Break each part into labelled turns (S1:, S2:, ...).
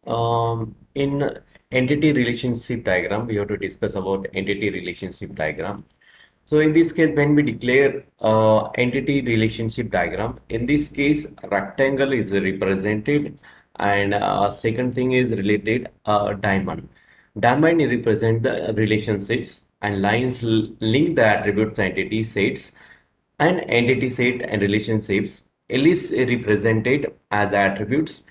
S1: In entity relationship diagram, we have to discuss about entity relationship diagram. So in this case, when we declare entity relationship diagram, in this case, rectangle is represented, and second thing is related diamond. Diamond represent the relationships, and lines link the attributes entity sets and entity set and relationships. Ellipse represented as attributes.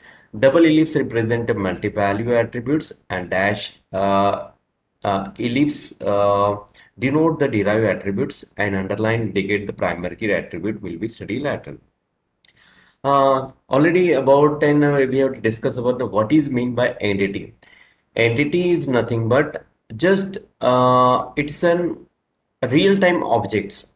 S1: Double ellipse represent multi-value attributes, and dash ellipse denote the derived attributes, and underline indicate the primary key attribute will be studied later. Already about 10 we have to discuss about what is mean by entity. Entity is nothing but just it's an real-time objects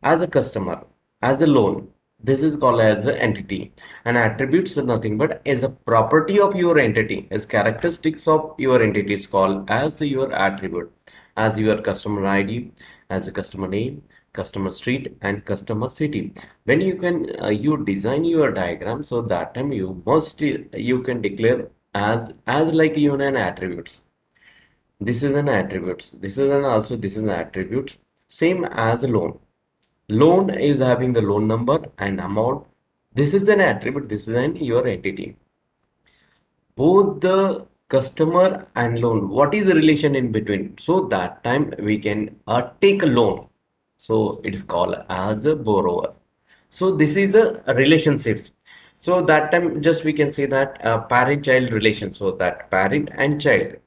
S1: as a customer, as a loan. This is called as an entity. And attributes are nothing but as a property of your entity, as characteristics of your entity is called as your attribute, as your customer ID, as a customer name, customer street, and customer city. When you can you design your diagram, so that time you must you can declare as like even an attributes. This is an attributes. This is an also this is an attributes. Same as a loan. Loan is having the loan number and amount. This is an attribute. This is an your entity. Both the customer and loan. What is the relation in between? So that time we can take a loan. So it is called as a borrower. So this is a relationship. So that time just we can say that parent-child relation. So that parent and child.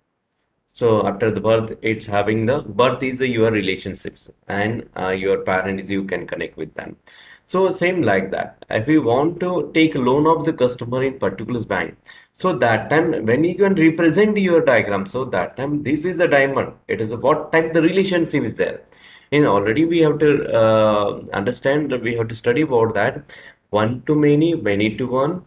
S1: So after the birth, it's having the birth is your relationships, and your parent is you can connect with them. So same like that. If you want to take a loan of the customer in particular bank, so that time when you can represent your diagram, so that time this is a diamond. It is what type the relationship is there. And already we have to understand that we have to study about that one to many to one,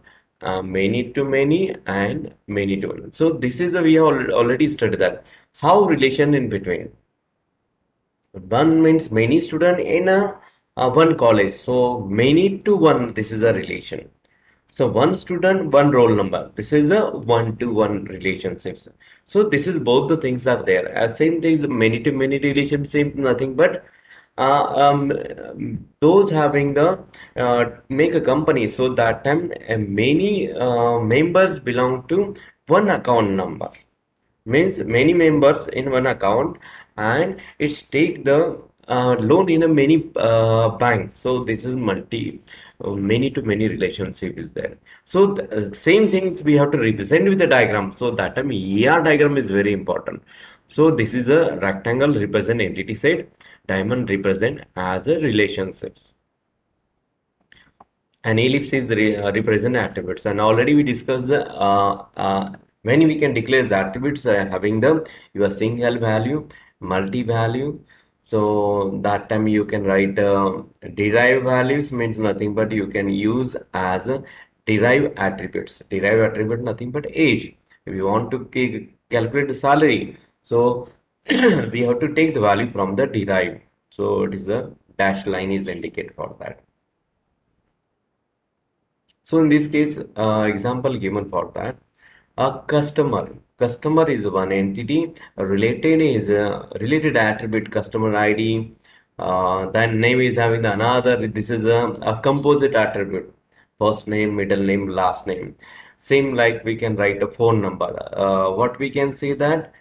S1: many to many, and many to one. So this is a, we have already studied that how relation in between. One means many student in a one college. So many to one, this is a relation. So one student, one roll number. This is a one-to-one relationships. So this is both the things are there. As same things, many-to-many relationship, nothing but those having the make a company. So that time many members belong to one account number, means many members in one account, and it's take the loan in a many banks. So this is multi many to many relationship is there. So the same things we have to represent with the diagram. So that time ER diagram is very important. So this is a rectangle represent entity set, diamond represent as a relationships, and ellipse is represent attributes. And already we discussed the when we can declare the attributes having the your single value, multi value. So that time you can write derived values means nothing but you can use as a derived attributes. Derived attribute nothing but age. If you want to calculate the salary, so we have to take the value from the derived. So it is a dash line is indicated for that. So in this case, example given for that, a customer. Customer is one entity. A related is a related attribute, customer ID. Then name is having the another. This is a composite attribute. First name, middle name, last name. Same like we can write a phone number. What we can say that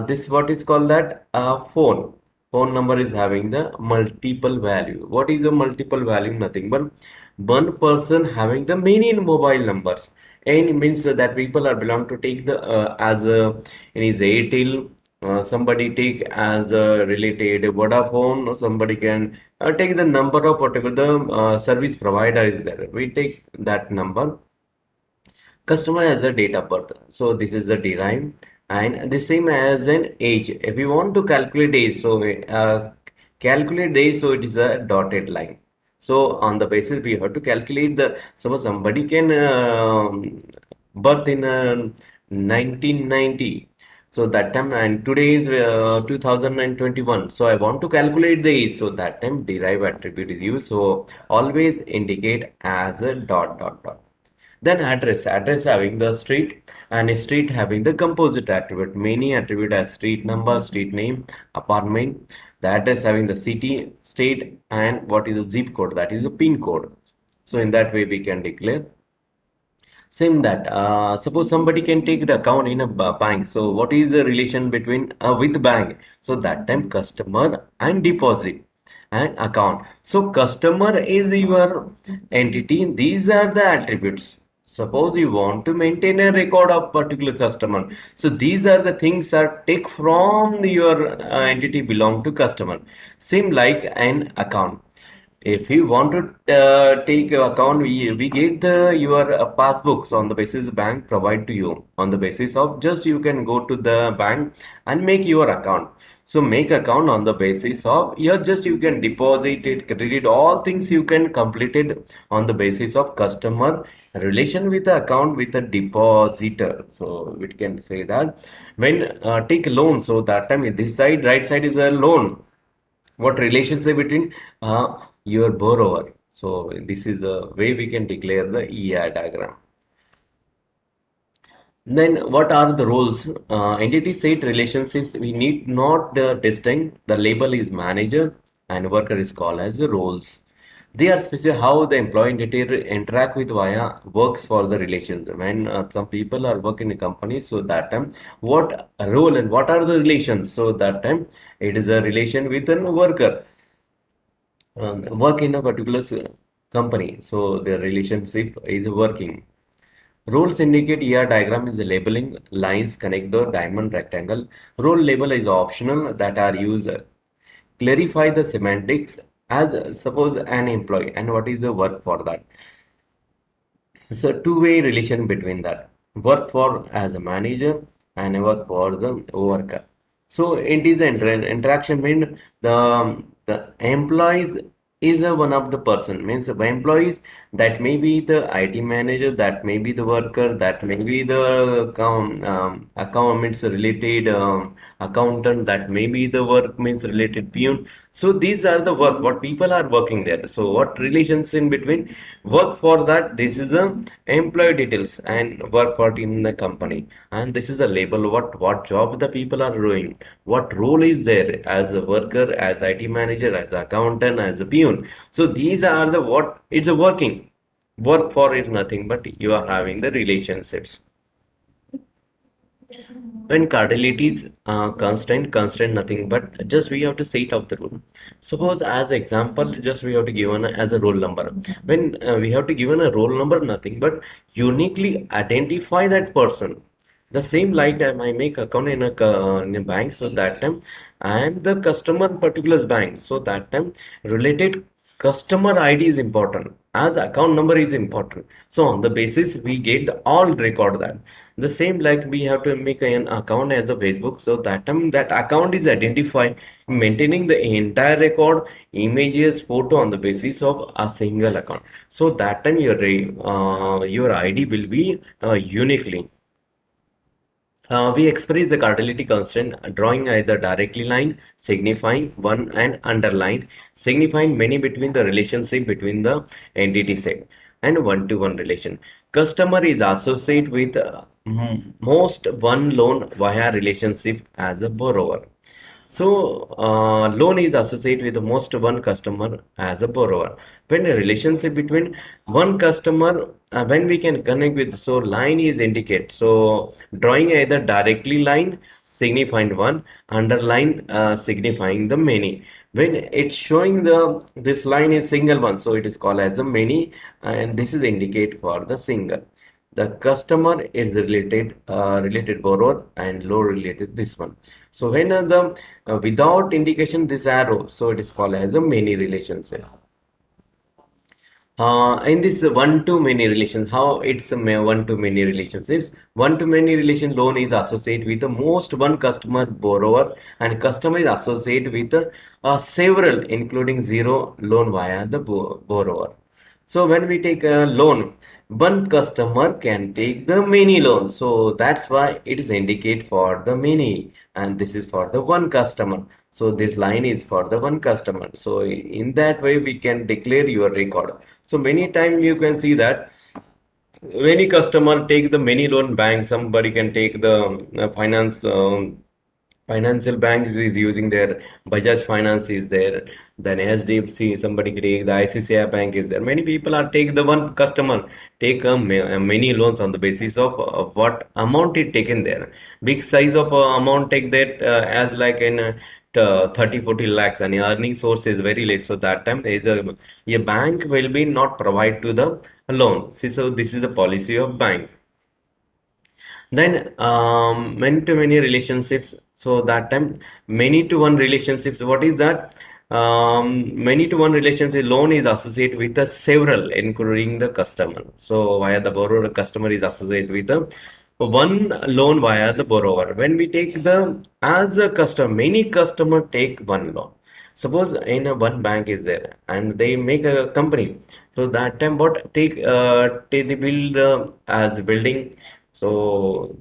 S1: this what is called that phone. Phone number is having the multiple value. What is the multiple value? Nothing but one person having the many mobile numbers. And means that people are belong to take the as a in his Airtel, somebody take as a related Vodafone, or somebody can take the number of whatever the service provider is there. We take that number. Customer has a date of birth. So this is the derived, and the same as an age. If we want to calculate age, so calculate the age, so it is a dotted line. So on the basis we have to calculate the, suppose somebody can birth in 1990. So that time, and today is 2021. So I want to calculate the age. So that time derive attribute is used. So always indicate as a dot dot dot. Then address having the street, and a street having the composite attribute. Many attribute as street number, street name, apartment. The address having the city, state, and what is the zip code, that is the pin code. So in that way we can declare. Same that suppose somebody can take the account in a bank. So what is the relation between with bank? So that time customer and deposit and account. So customer is your entity. These are the attributes. Suppose you want to maintain a record of particular customer. So these are the things that take from your entity belong to customer. Same like an account. If you want to take your account, we get the your passbooks on the basis bank provide to you on the basis of just you can go to the bank and make your account. So make account on the basis of your just you can deposit it, credit, all things you can complete it on the basis of customer relation with the account with the depositor. So we can say that when take a loan, so that time this side right side is a loan, what relationship between your borrower. So this is a way we can declare the EI diagram. Then what are the roles? Entity set relationships. We need not distinct. The label is manager and worker is called as the roles. They are specific how the employee entity interact with via works for the relations. When some people are working in a company, so that time what role and what are the relations? So that time it is a relation with a worker work in a particular company. So the relationship is working. Roles indicate ER diagram is the labeling lines, connector, diamond, rectangle. Role label is optional that are used. Clarify the semantics as suppose an employee and what is the work for that. So two-way relation between that. Work for as a manager and work for the worker. So it is an interaction mean the employees is a one of the person means the employees, that may be the IT manager, that may be the worker, that may be the account means related accountant, that may be the work means related peon. So these are the work what people are working there. So what relations in between work for that, this is the employee details and work for in the company, and this is the label what job the people are doing, what role is there as a worker, as IT manager, as accountant, as a peon. So these are the what it's a working work for is nothing but you are having the relationships. When cardinality is constant nothing but just we have to set up the rule. Suppose as example, just we have to given as a roll number. When we have to given a roll number, nothing but uniquely identify that person. The same like I make account in a bank, so that time I am the customer particular bank. So that time related customer ID is important as account number is important. So on the basis we get the all record that. The same like we have to make an account as a Facebook. So that time that account is identified, maintaining the entire record, images, photo on the basis of a single account. So that time your ID will be uniquely. We express the cardinality constant drawing either directly line signifying one and underline signifying many between the relationship between the entity set and one-to-one relation. Customer is associated with most one loan via relationship as a borrower. So, loan is associated with the most one customer as a borrower. When a relationship between one customer, when we can connect with, so line is indicate. So, drawing either directly line signifying one, underline signifying the many. When it's showing the this line is single one, so it is called as the many, and this is indicate for the single. The customer is related borrower and low related this one. So when the without indication this arrow, so it is called as a many relationship. In this one-to-many relation, how it's a one-to-many relationships. One-to-many relation loan is associated with the most one customer borrower, and customer is associated with several, including zero loan via the borrower. So when we take a loan, one customer can take the many loans. So that's why it is indicate for the many, and this is for the one customer. So this line is for the one customer. So in that way we can declare your record. So many times you can see that Any customer take the many loan bank, somebody can take the finance financial banks is using their Bajaj Finance is there, then HDFC, somebody can take the ICICI Bank is there. Many people are take the one customer take many loans on the basis of what amount it taken there. Big size of amount take that as like in 30 40 lakhs, and earning source is very less. So that time there is a bank will be not provide to the loan. See, so this is the policy of bank. Then many to many relationships. So that time many to one relationships. What is that? Many to one relationship loan is associated with the several, including the customer. So via the borrower, customer is associated with the one loan via the borrower. When we take the as a customer, many customer take one loan. Suppose in a one bank is there and they make a company. So that time what take they build as building. So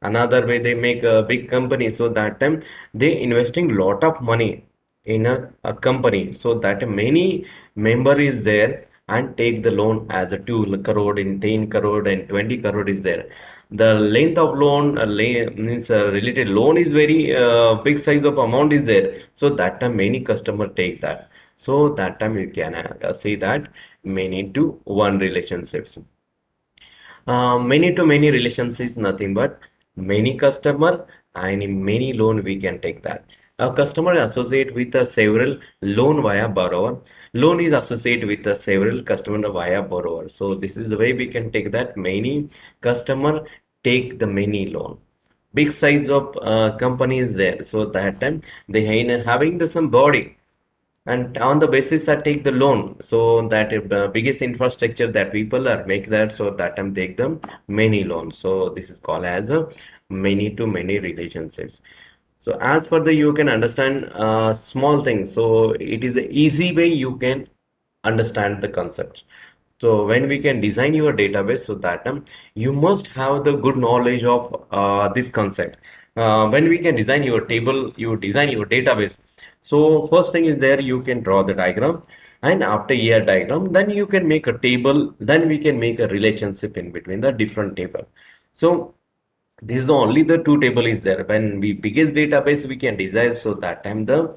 S1: another way they make a big company. So that time they investing lot of money in a company. So that many member is there and take the loan as a 2 crore in 10 crore and 20 crore is there. The length of loan means related loan is very big size of amount is there. So that time many customer take that. So that time you can see that many to one relationships. Many to many relations is nothing but many customer and in many loan we can take that. A customer is associated with a several loan via borrower. Loan is associated with a several customer via borrower. So this is the way we can take that many customer take the many loan. Big size of company is there. So that time they having the some body and on the basis I take the loan. So that if the biggest infrastructure that people are make that, so that time take them many loans. So this is called as a many to many relationships. So as for the you can understand small things. So it is an easy way you can understand the concept. So when we can design your database, so that you must have the good knowledge of this concept. When we can design your table, you design your database. So first thing is there you can draw the diagram, and after year diagram, then you can make a table. Then we can make a relationship in between the different table. So this is the only the two table is there. When we biggest database we can design, so that time the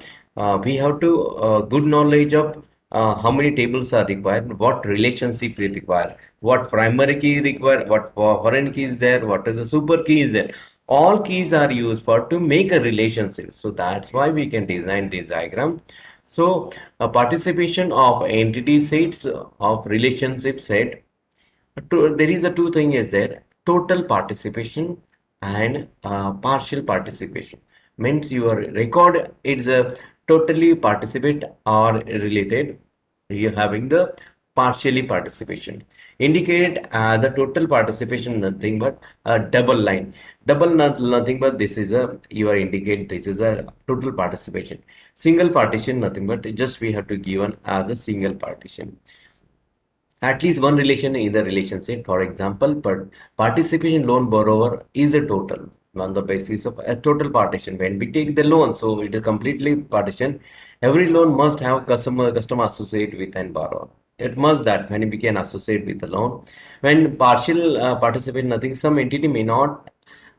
S1: we have to good knowledge of how many tables are required, what relationship we require, what primary key required, what foreign key is there, what is the super key is there. All keys are used for to make a relationship. So that's why we can design this diagram. So a participation of entity sets of relationship set, there is a two thing is there, total participation and partial participation. Means your record is a totally participate or related, you're having the partially participation indicated as a total participation, nothing but a double line, nothing but this is a you are indicate this is a total participation. Single partition nothing but just we have to given as a single partition. At least one relation in the relationship. For example, participation loan borrower is a total on the basis of a total partition. When we take the loan, so it is completely partition. Every loan must have customer associate with and borrower. It must that when we can associate with the loan. When partial participate nothing, some entity may not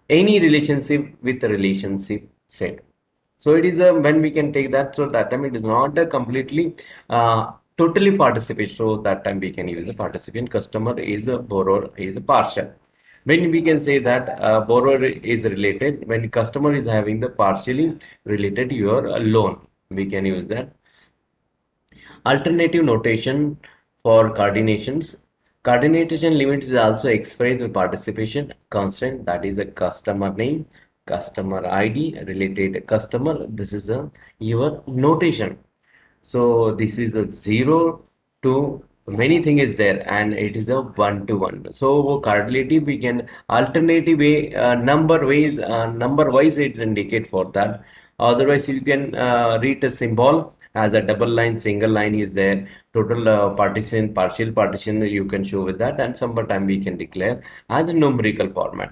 S1: any relationship with the relationship set. So it is a when we can take that. So that time it is not a completely totally participate. So that time we can use the participant. Customer is a borrower is a partial. When we can say that borrower is related, when customer is having the partially related your loan, we can use that. Alternative notation for coordinations. Coordination limit is also expressed with participation constant, that is a customer name, customer ID, related customer. This is a your notation. So this is a 0 to many thing is there and it is a 1 to 1. So correlative we can alternative way number wise it indicate for that. Otherwise you can read a symbol as a double line, single line is there. Total partition, partial partition you can show with that, and sometime we can declare as a numerical format.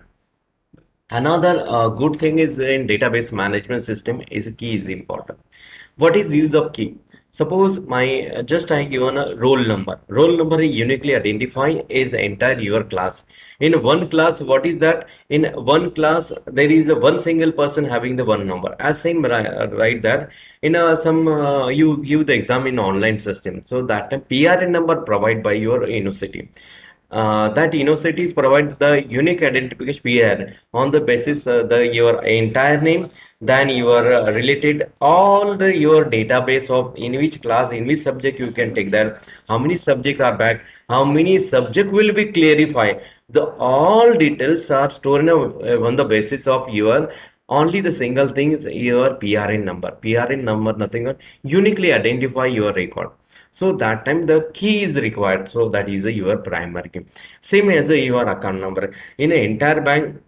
S1: Another good thing is in database management system is a key is important. What is use of key? Suppose my just I given a roll number. Roll number is uniquely identify is entire your class. In one class, what is that? In one class, there is a one single person having the one number. As same right there. In some you give the exam in online system. So that time PRN number provided by your university. That universities provide the unique identification PR on the basis the your entire name, then your related all the your database of in which class, in which subject you can take that, how many subject are back, how many subject will be clarified. The all details are stored in on the basis of your only the single thing is your PRN number. PRN number nothing but uniquely identify your record. So that time the key is required. So that is your primary key. Same as your account number. In an entire bank,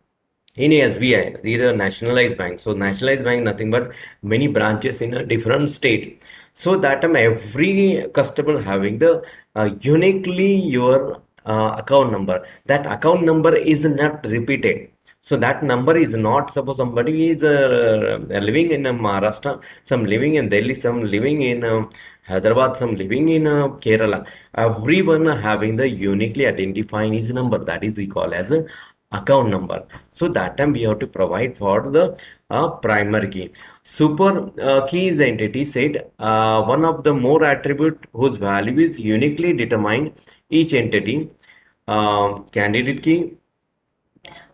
S1: in SBI, these are nationalized bank. So nationalized bank nothing but many branches in a different state. So that time every customer having the uniquely your account number. That account number is not repeated. So that number is not, suppose somebody is living in Maharashtra, some living in Delhi, some living in Hyderabad, some living in Kerala. Everyone having the uniquely identifying his number. That is we call as a account number. So that time we have to provide for the primary key. Super key is the entity said one of the more attribute whose value is uniquely determined each entity. Candidate key,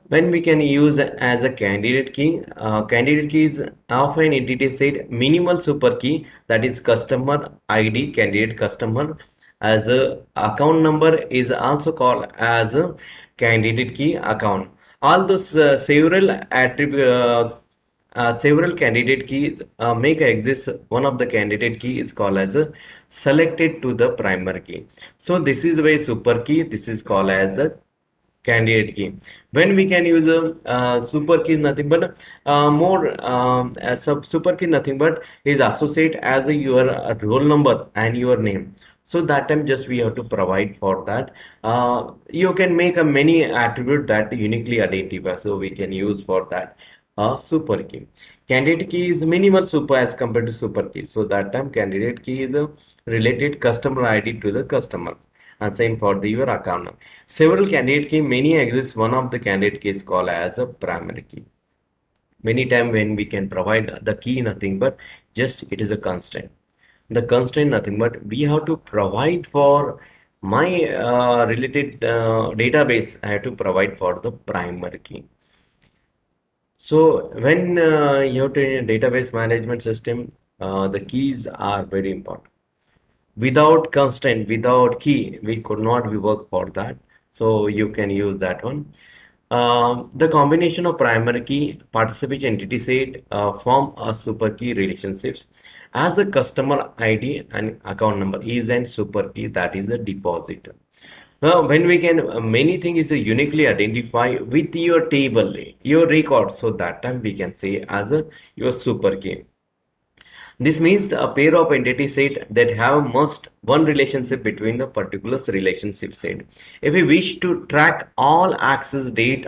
S1: when we can use as a candidate key is of an entity set minimal super key, that is customer ID candidate customer, as a account number is also called as a candidate key account. All those several candidate keys make exist. One of the candidate key is called as a selected to the primary key. So this is why super key, this is called as a candidate key. When we can use a super key nothing but more as a super key nothing but is associate as a, your roll number and your name. So that time just we have to provide for that. You can make a many attribute that uniquely identify, so we can use for that super key. Candidate key is minimal super as compared to super key. So that time candidate key is a related customer ID to the customer, and same for the your account. Several candidate key, many exists. One of the candidate key is called as a primary key. Many time when we can provide the key nothing but just it is a constraint. The constraint nothing but we have to provide for my related database. I have to provide for the primary key. So when you have to database management system, the keys are very important. Without constraint, without key, we could not be work for that. So you can use that one. The combination of primary key, participation entity set form a super key relationships. As a customer ID and account number is an super key, that is a deposit. Now, when we can, many things is uniquely identify with your table, your record. So that time we can say as a your super key. This means a pair of entity set that have must one relationship between the particular relationship set. If we wish to track all access dates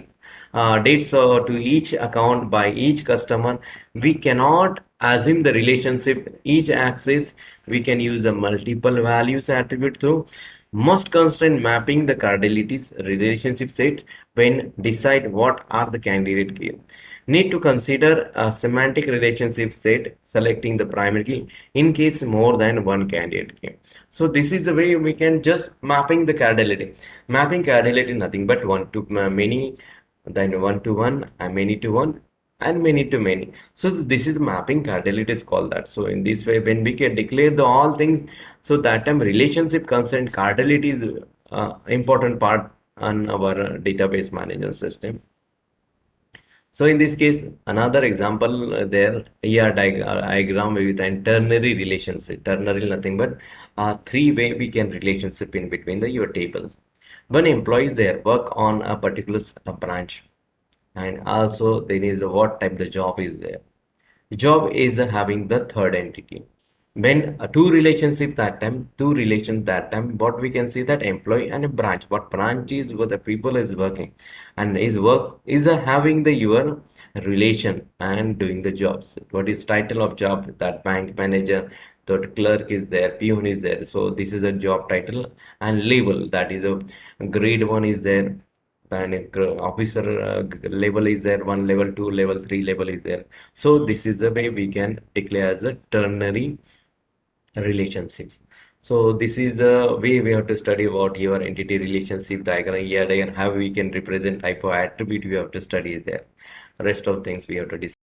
S1: to each account by each customer, we cannot assume the relationship each access. We can use a multiple values attribute to must constraint mapping the cardinalities relationship set when decide what are the candidate key. Need to consider a semantic relationship set selecting the primary key in case more than one candidate key. So this is the way we can just mapping the cardinality. Mapping cardinality nothing but one to many, then one to one, and many to one, and many to many. So this is mapping cardinality is called that. So in this way, when we can declare the all things, so that time relationship consent cardinality is important part on our database management system. So in this case, another example there, here diagram with an ternary relationship. Ternary nothing but three-way we can relationship in between the your tables. One employee is there work on a particular branch, and also there is a what type the job is there. Job is having the third entity. When two relationship that time, two relations that time, what we can see that employee and a branch. What branch is what the people is working, and his work is having the your relation and doing the jobs. What is title of job? That bank manager, That clerk is there, peon is there. So this is a job title and label. That is a grade one is there. Then officer level is there. One level two, level three level is there. So this is the way we can declare as a ternary relationships. So this is a way we have to study about your entity relationship diagram here and how we can represent type of attribute we have to study there. Rest of things we have to discuss.